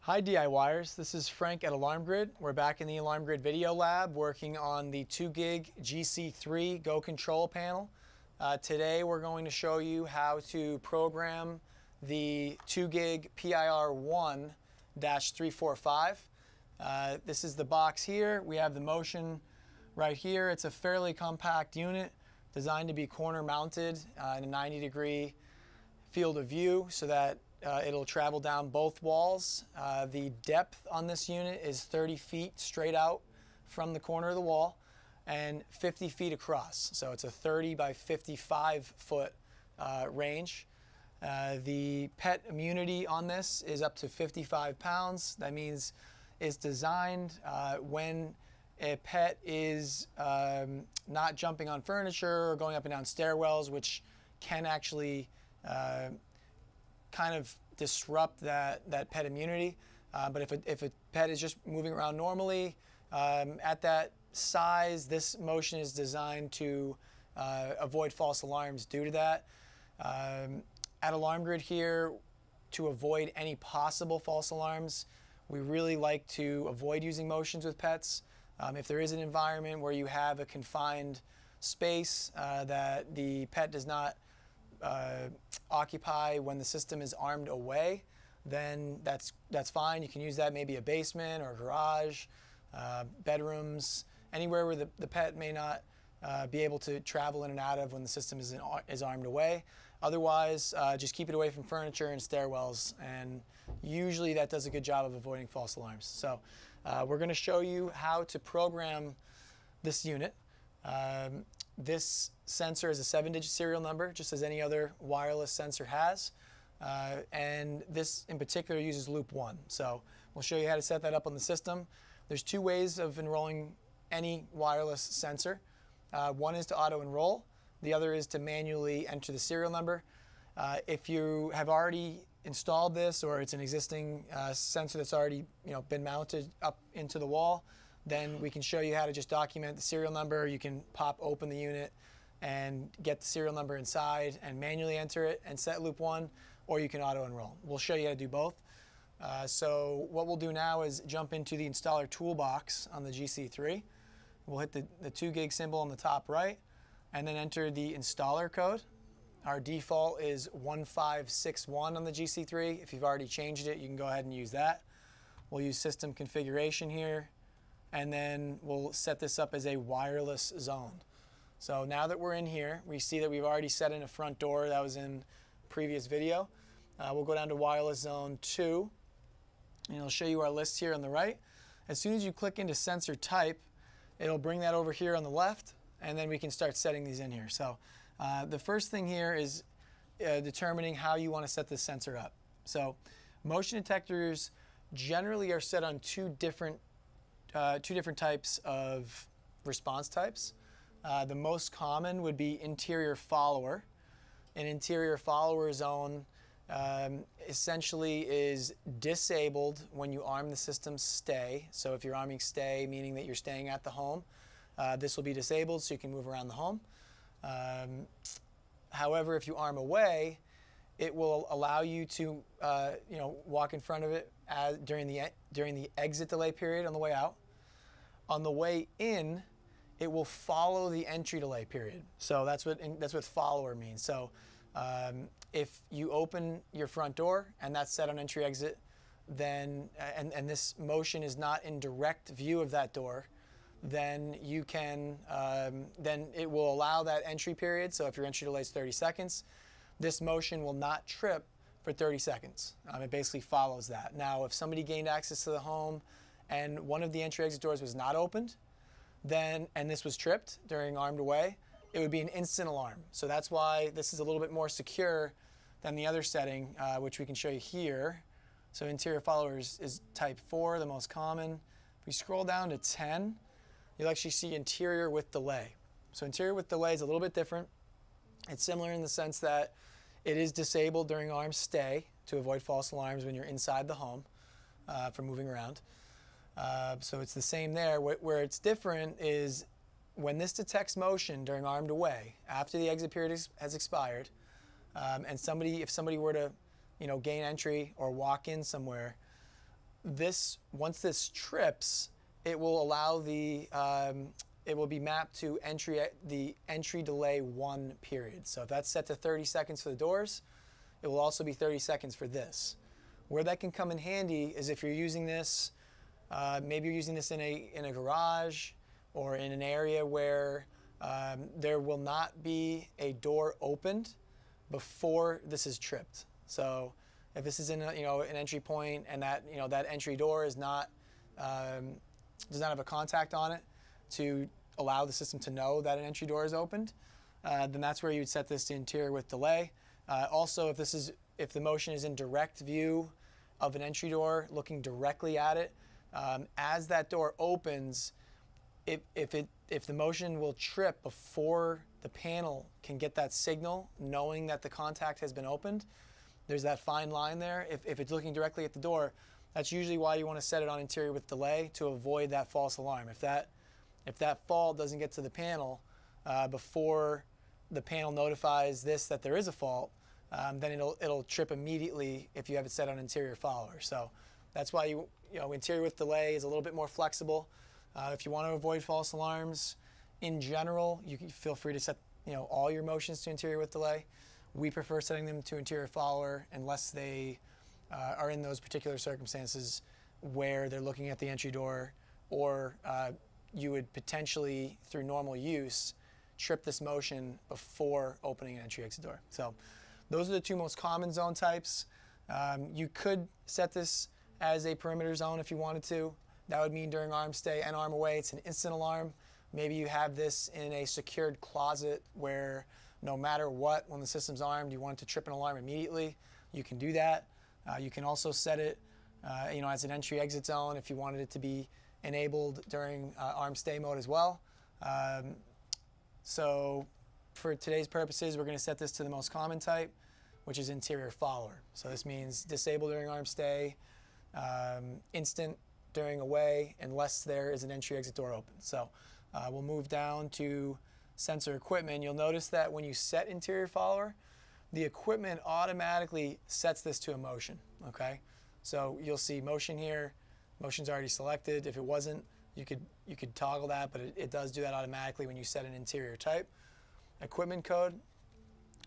Hi DIYers, this is Frank at Alarm Grid. We're back in the Alarm Grid video lab working on the 2 gig GC3 Go Control panel. Today we're going to show you how to program the 2 gig PIR1-345. This is the box here. We have the motion right here. It's a fairly compact unit designed to be corner mounted in a 90-degree field of view so that it'll travel down both walls. The depth on this unit is 30 feet straight out from the corner of the wall and 50 feet across. So it's a 30 by 55 foot range. The pet immunity on this is up to 55 pounds. That means it's designed when a pet is not jumping on furniture or going up and down stairwells, which can actually kind of disrupt that pet immunity. But if a pet is just moving around normally at that size, this motion is designed to avoid false alarms due to that. At Alarm Grid here, to avoid any possible false alarms, we really like to avoid using motions with pets. If there is an environment where you have a confined space that the pet does not occupy when the system is armed away, then that's fine. You can use that maybe a basement or a garage, bedrooms, anywhere where the pet may not be able to travel in and out of when the system is armed away. Otherwise, just keep it away from furniture and stairwells, and usually that does a good job of avoiding false alarms. So we're going to show you how to program this unit. This sensor is a 7-digit serial number, just as any other wireless sensor has. And this in particular uses loop 1. So we'll show you how to set that up on the system. There's 2 ways of enrolling any wireless sensor. One is to auto-enroll. The other is to manually enter the serial number. If you have already installed this, or it's an existing sensor that's already been mounted up into the wall, then we can show you how to just document the serial number. You can pop open the unit and get the serial number inside and manually enter it and set loop 1, or you can auto-enroll. We'll show you how to do both. So what we'll do now is jump into the installer toolbox on the GC3. We'll hit the 2 gig symbol on the top right and then enter the installer code. Our default is 1561 on the GC3. If you've already changed it, you can go ahead and use that. We'll use system configuration here, and then we'll set this up as a wireless zone. So now that we're in here, we see that we've already set in a front door. That was in previous video. We'll go down to wireless zone 2, and it'll show you our list here on the right. As soon as you click into sensor type, it'll bring that over here on the left, and then we can start setting these in here. So the first thing here is determining how you want to set this sensor up. So motion detectors generally are set on two different types of response types. The most common would be interior follower. An interior follower zone essentially is disabled when you arm the system stay. So if you're arming stay, meaning that you're staying at the home, this will be disabled so you can move around the home. However, if you arm away, it will allow you to walk in front of it during the exit delay period on the way out. On the way in, it will follow the entry delay period. So that's what follower means. So if you open your front door and that's set on entry exit, then and this motion is not in direct view of that door, then you can then it will allow that entry period. So if your entry delay is 30 seconds, this motion will not trip for 30 seconds. It basically follows that. Now, if somebody gained access to the home and one of the entry exit doors was not opened, and this was tripped during armed away, it would be an instant alarm. So that's why this is a little bit more secure than the other setting, which we can show you here. So interior follower is type 4, the most common. If we scroll down to 10, you'll actually see interior with delay. So interior with delay is a little bit different. It's similar in the sense that it is disabled during armed stay to avoid false alarms when you're inside the home from moving around. So it's the same there. Where it's different is when this detects motion during armed away, after the exit period has expired, and if somebody were to gain entry or walk in somewhere, once this trips, it will allow it will be mapped to the entry delay 1 period. So if that's set to 30 seconds for the doors, it will also be 30 seconds for this. Where that can come in handy is if you're using this, maybe you're using this in a garage or in an area where there will not be a door opened before this is tripped. So if this is in an entry point and that that entry door is not does not have a contact on it to allow the system to know that an entry door is opened, then that's where you would set this to interior with delay. Also, if the motion is in direct view of an entry door, looking directly at it, as that door opens, if the motion will trip before the panel can get that signal, knowing that the contact has been opened, there's that fine line there. If it's looking directly at the door, that's usually why you want to set it on interior with delay, to avoid that false alarm. If that fault doesn't get to the panel before the panel notifies this that there is a fault, then it'll trip immediately if you have it set on interior follower. So that's why interior with delay is a little bit more flexible. If you want to avoid false alarms, in general, you can feel free to set all your motions to interior with delay. We prefer setting them to interior follower unless they are in those particular circumstances where they're looking at the entry door, or you would potentially, through normal use, trip this motion before opening an entry-exit door. So those are the two most common zone types. You could set this as a perimeter zone if you wanted to. That would mean during arm stay and arm away, it's an instant alarm. Maybe you have this in a secured closet where no matter what, when the system's armed, you want it to trip an alarm immediately. You can do that. You can also set it as an entry-exit zone if you wanted it to be enabled during arm stay mode as well. So for today's purposes, we're going to set this to the most common type, which is interior follower. So this means disable during arm stay, instant during away, unless there is an entry-exit door open. So we'll move down to sensor equipment. You'll notice that when you set interior follower, the equipment automatically sets this to a motion, okay? So you'll see motion here. Motion's already selected. If it wasn't, you could toggle that, but it does do that automatically when you set an interior type. Equipment code,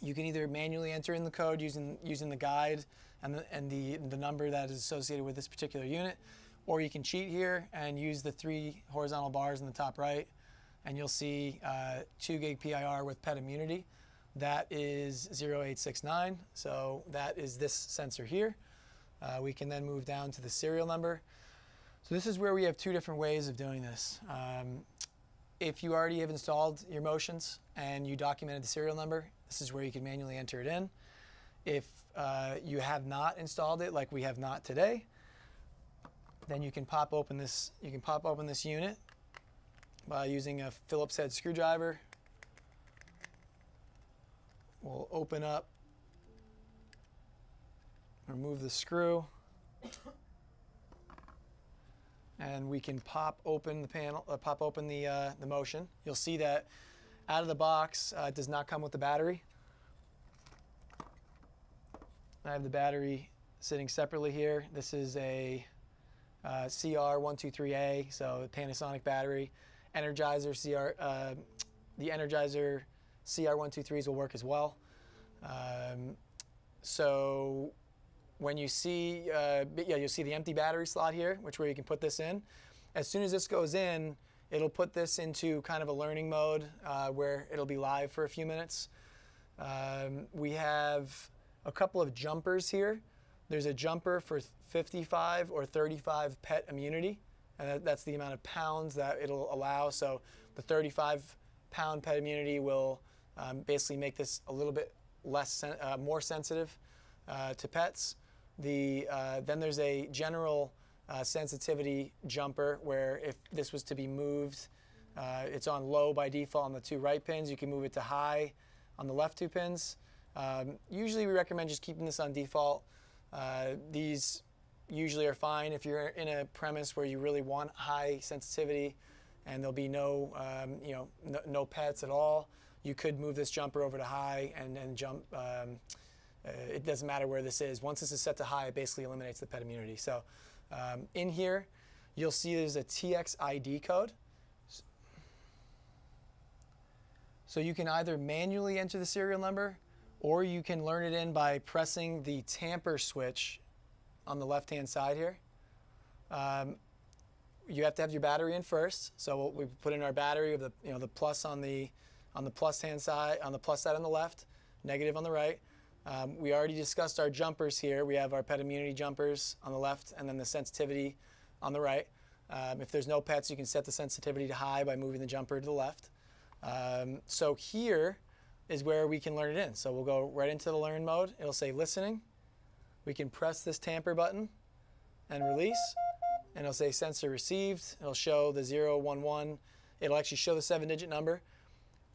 you can either manually enter in the code using the guide and the number that is associated with this particular unit, or you can cheat here and use the 3 horizontal bars in the top right, and you'll see 2 gig PIR with pet immunity. That is 0869, so that is this sensor here. We can then move down to the serial number. So this is where we have 2 different ways of doing this. If you already have installed your motions and you documented the serial number, this is where you can manually enter it in. If you have not installed it, like we have not today, then you can pop open this. You can pop open this unit by using a Phillips head screwdriver. We'll open up, remove the screw, and we can pop open the panel, pop open the motion. You'll see that out of the box, it does not come with the battery. I have the battery sitting separately here. This is a CR123A, so Panasonic battery. Energizer the Energizer CR123s will work as well. So when you see, you'll see the empty battery slot here, where you can put this in. As soon as this goes in, it'll put this into kind of a learning mode where it'll be live for a few minutes. We have a couple of jumpers here. There's a jumper for 55 or 35 pet immunity, and that's the amount of pounds that it'll allow. So the 35-pound pet immunity will basically make this a little bit more sensitive to pets. Then there's a general sensitivity jumper where if this was to be moved, it's on low by default on the 2 right pins. You can move it to high on the left 2 pins. Usually we recommend just keeping this on default. These usually are fine if you're in a premise where you really want high sensitivity and there'll be no pets at all. You could move this jumper over to high and jump. It doesn't matter where this is. Once this is set to high, it basically eliminates the pet immunity. So In here, you'll see there's a TXID code. So you can either manually enter the serial number, or you can learn it in by pressing the tamper switch on the left-hand side here. You have to have your battery in first. So we put in our battery of the plus on the plus hand side, on the plus side on the left, negative on the right. We already discussed our jumpers here. We have our pet immunity jumpers on the left, and then the sensitivity on the right. If there's no pets, you can set the sensitivity to high by moving the jumper to the left. So here is where we can learn it in. So we'll go right into the learn mode. It'll say listening. We can press this tamper button and release, and it'll say sensor received. It'll show the 011. It'll actually show the 7-digit number.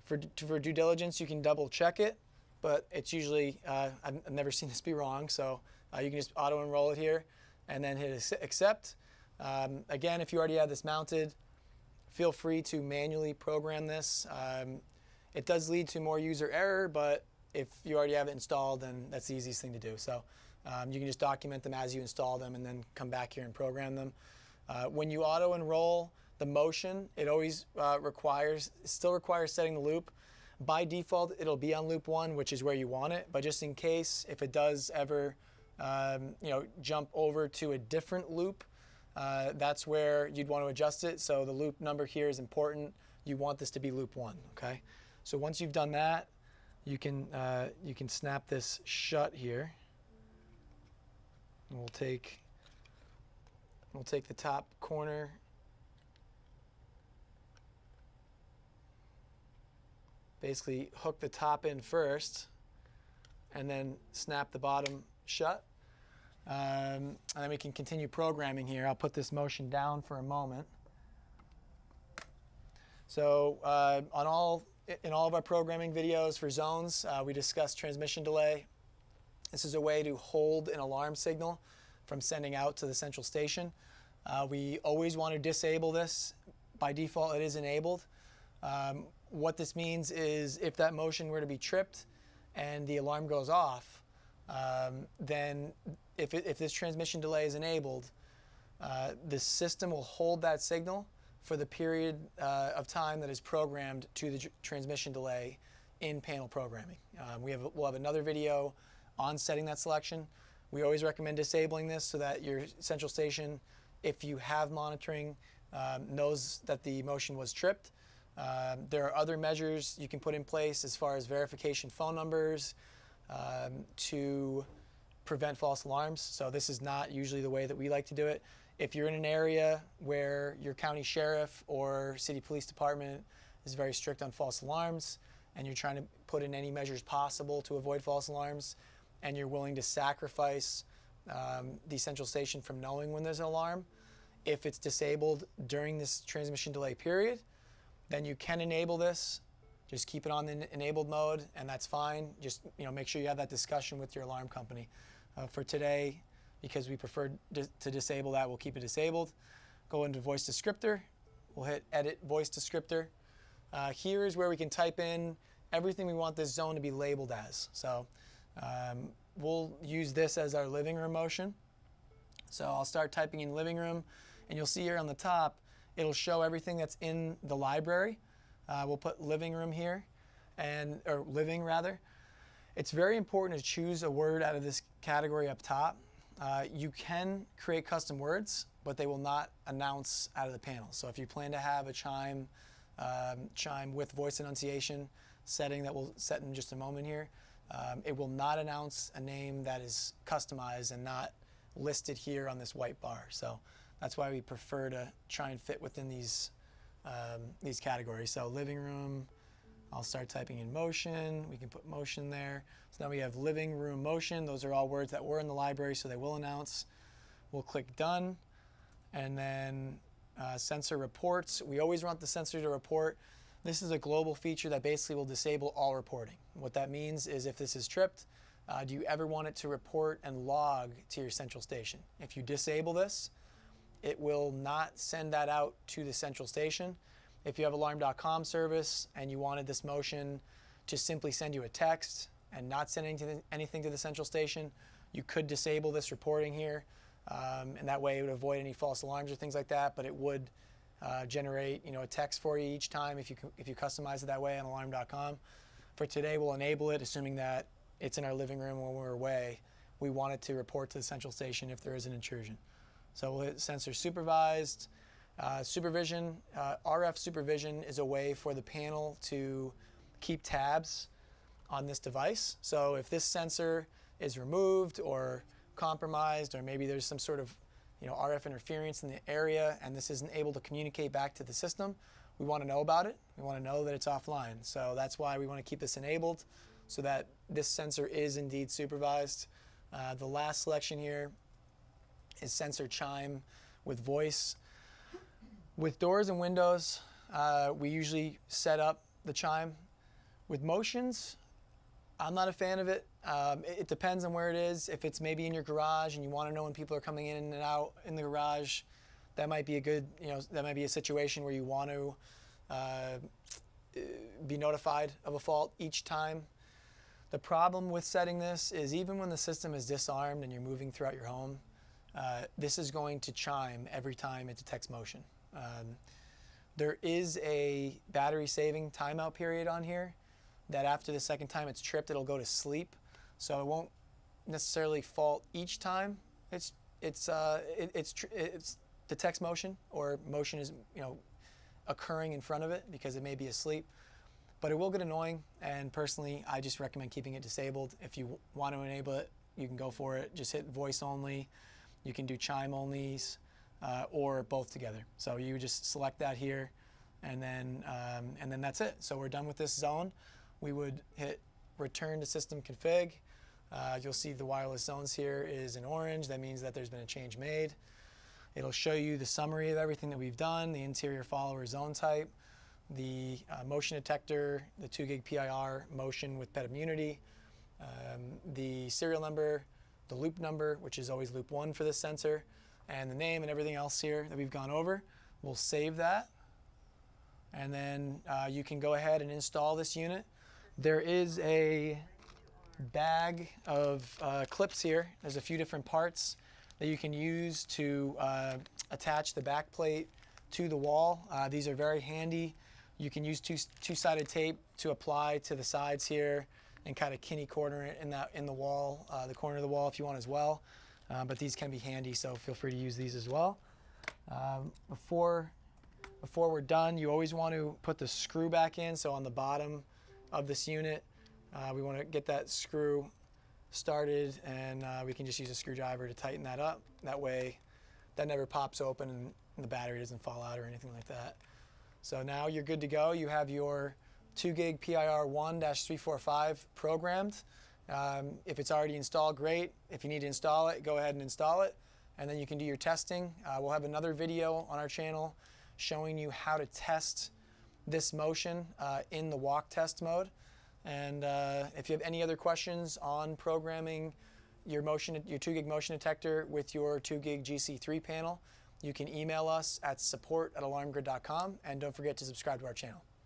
For due diligence, you can double check it, but it's usually, I've never seen this be wrong, so you can just auto enroll it here and then hit accept. Again, if you already have this mounted, feel free to manually program this. It does lead to more user error, but if you already have it installed, then that's the easiest thing to do. So you can just document them as you install them and then come back here and program them. When you auto enroll the motion, it always still requires setting the loop. By default, it'll be on loop 1, which is where you want it. But just in case, if it does ever jump over to a different loop, that's where you'd want to adjust it. So the loop number here is important. You want this to be loop 1. Okay. So once you've done that, you can snap this shut here. And we'll take the top corner. Basically hook the top in first, and then snap the bottom shut. And then we can continue programming here. I'll put this motion down for a moment. So in all of our programming videos for zones, we discussed transmission delay. This is a way to hold an alarm signal from sending out to the central station. We always want to disable this. By default, it is enabled. What this means is if that motion were to be tripped and the alarm goes off, then if this transmission delay is enabled, the system will hold that signal for the period of time that is programmed to the transmission delay in panel programming. We'll have another video on setting that selection. We always recommend disabling this so that your central station, if you have monitoring, knows that the motion was tripped. There are other measures you can put in place as far as verification phone numbers to prevent false alarms. So this is not usually the way that we like to do it. If you're in an area where your county sheriff or city police department is very strict on false alarms and you're trying to put in any measures possible to avoid false alarms, and you're willing to sacrifice the central station from knowing when there's an alarm, if it's disabled during this transmission delay period, then you can enable this. Just keep it on the enabled mode, and that's fine. Just make sure you have that discussion with your alarm company. For today, because we prefer to disable that, we'll keep it disabled. Go into voice descriptor. We'll hit edit voice descriptor. Here is where we can type in everything we want this zone to be labeled as. So we'll use this as our living room motion. So I'll start typing in living room, and you'll see here on the top, it'll show everything that's in the library. We'll put living room here, or living rather. It's very important to choose a word out of this category up top. You can create custom words, but they will not announce out of the panel. So if you plan to have a chime with voice enunciation setting that we'll set in just a moment here, it will not announce a name that is customized and not listed here on this white bar. So that's why we prefer to try and fit within these categories. So living room, I'll start typing in motion. We can put motion there. So now we have living room motion. Those are all words that were in the library, so they will announce. We'll click done. And then sensor reports. We always want the sensor to report. This is a global feature that basically will disable all reporting. What that means is if this is tripped, do you ever want it to report and log to your central station? If you disable this, it will not send that out to the central station. If you have alarm.com service and you wanted this motion to simply send you a text and not send anything to the central station, you could disable this reporting here. and that way it would avoid any false alarms or things like that, but it would generate a text for you each time if you customize it that way on alarm.com. For today, we'll enable it, assuming that it's in our living room when we're away. We want it to report to the central station if there is an intrusion. So we'll hit sensor supervised. Supervision, RF supervision is a way for the panel to keep tabs on this device. So if this sensor is removed or compromised, or maybe there's some sort of RF interference in the area and this isn't able to communicate back to the system, we want to know about it. We want to know that it's offline. So that's why we want to keep this enabled so that this sensor is indeed supervised. The last selection here is sensor chime with voice. With doors and windows, we usually set up the chime. With motions, I'm not a fan of it. It depends on where it is. If it's maybe in your garage and you want to know when people are coming in and out in the garage, that might be a good, that might be a situation where you want to be notified of a fault each time. The problem with setting this is even when the system is disarmed and you're moving throughout your home, this is going to chime every time it detects motion. There is a battery saving timeout period on here that after the second time it's tripped, it'll go to sleep. So it won't necessarily fault each time it detects motion, or motion is occurring in front of it because it may be asleep. But it will get annoying, and personally I just recommend keeping it disabled. If you want to enable it, you can go for it. Just hit voice only. You can do chime onlys, or both together. So you just select that here, and then that's it. So we're done with this zone. We would hit return to system config. You'll see the wireless zones here is in orange. That means that there's been a change made. It'll show you the summary of everything that we've done, the interior follower zone type, the motion detector, the 2 gig PIR motion with pet immunity, the serial number, the loop number, which is always loop 1 for this sensor, and the name and everything else here that we've gone over. We'll save that, and then you can go ahead and install this unit. There is a bag of clips here. There's a few different parts that you can use to attach the back plate to the wall. These are very handy. You can use two-sided tape to apply to the sides here and kind of kidney corner it in the wall, the corner of the wall if you want as well. But these can be handy, so feel free to use these as well. Before we're done, you always want to put the screw back in. So on the bottom of this unit, we want to get that screw started, and we can just use a screwdriver to tighten that up. That way that never pops open and the battery doesn't fall out or anything like that. So now you're good to go. You have your 2 gig PIR1-345 programmed. If it's already installed, great. If you need to install it, go ahead and install it, and then you can do your testing. We'll have another video on our channel showing you how to test this motion in the walk test mode. And if you have any other questions on programming your 2 gig motion detector with your 2 gig GC3 panel, you can email us at support@alarmgrid.com, and don't forget to subscribe to our channel.